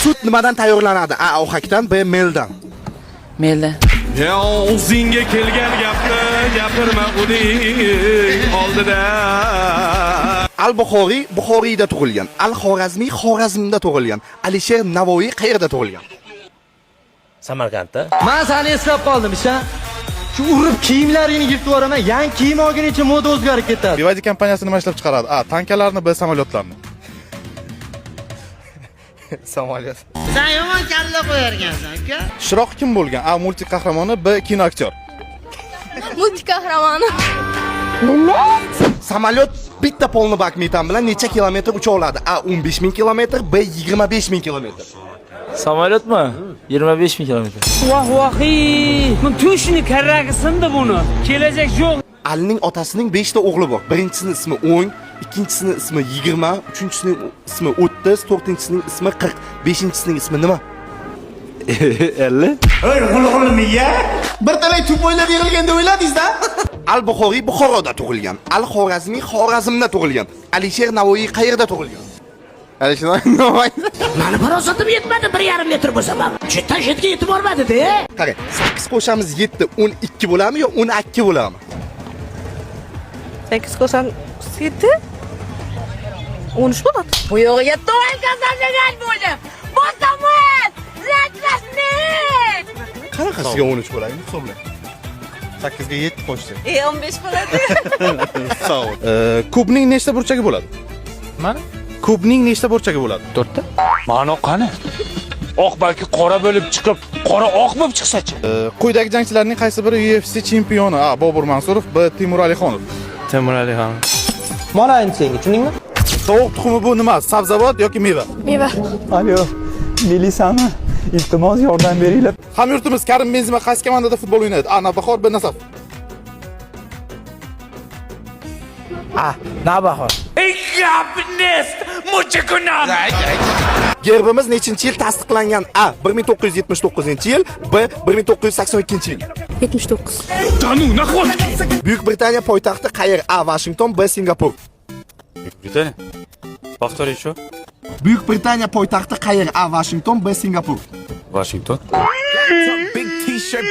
Sut nimadan tayyorlanadi? A. Ohakdan, B. Meldan. Meldan. Ya o'zingga kelgan gapni gapirma uning oldida. Al-Buxoriy Buxoriyda tug'ilgan. Al-Xorazmiy Xorazmda tug'ilgan. Alisher Navoiy qayerda tug'ilgan? Samarqandda. Men seni eslab qoldim, isha. Shu urib kiyimlaringni yirtib yuboraman. Yangi kiyim olguncha moda o'zgarib ketadi. BYD kompaniyasi nima ishlab chiqaradi? A. Tankalarni, B. Samolyotlarni. Samolyot. Sen yomon kalla qo'yarkansan, aka. Shiroq kim bo'lgan? A. Multi qahramoni, B. Kino aktyor. Multi qahramoni. Samolyot bitta polni bakmetan bilan necha kilometr ucha oladi? A. 15 000 kilometr, B. 25 000 kilometr. Samolyotmi? 25 000 kilometr. Voh vohiy. Men tushini karragi sindi buni. Kelajak yo'q. Alining otasining 5 ta o'g'li bor. Birinchisining ismi 10, ikkinchisining ismi 20, uchinchisining ismi 30, to'rtinchisining ismi 40, beshinchisining ismi nima? 50. Ey, g'ulg'ulmiya. Bir talay tupoylar yig'ilganda o'yladingiz-da? Al-Buxoriy Buxoroda tug'ilgan. Al-Xorazmiy Xorazmda tug'ilgan. Alisher Navoiy qayerda tug'ilgan? Alisher Navoiy. Mani farosatim yetmadi, 1,5 metr bo'lsa ham. Chetdan chetga yetib bormadi-da. Qarang, 8 qo'shamiz 7, 12 bo'ladimi yo 12 bo'ladimi? 8 qo'sham 7. 13 bo'ladi. Bu yog'iga to'g'ri kasallangan bo'ldim. Botaman! Zatrasni! Qanaqasiga 13 bo'ladi? Hisobla. 8 ga 7 qo'shsak. 15 bo'ladi. Sog' ol. Kubning nechta burchagi bo'ladi? Mana Kubning nechta burchagi bo'ladi? 4 ta. Ma'no qani? Oq balki qora bo'lib chiqib, qora oq bo'lib chiqsa-chi? Quyidagi jangchilarning qaysi biri UFC chempioni? A. Bobur Mansurov, B. Timur Alixonov. Temur Alixon. Morayin senga, tushundingmi? Tovuq tuxumi bu nima? Sabzavot yoki meva? Meva. Alo, milisami? Iltimos yordam beringlar. Hamyurtimiz Karim Benzema qaysi komandada futbol o'ynaydi? A. Navbahor, B. Nasaf. Navbahor. Gerbimiz nechinchi yil tasdiqlangan? A. 1979-yil, B. 1982-yil. 79. Buyuk Britaniya poytaxti qayer? A. Washington, B. Singapur. Britaniya. Повтори еще. Buyuk Britaniya poytaxti qayer? A. Washington, B. Singapur. Washington. Big T-shirt.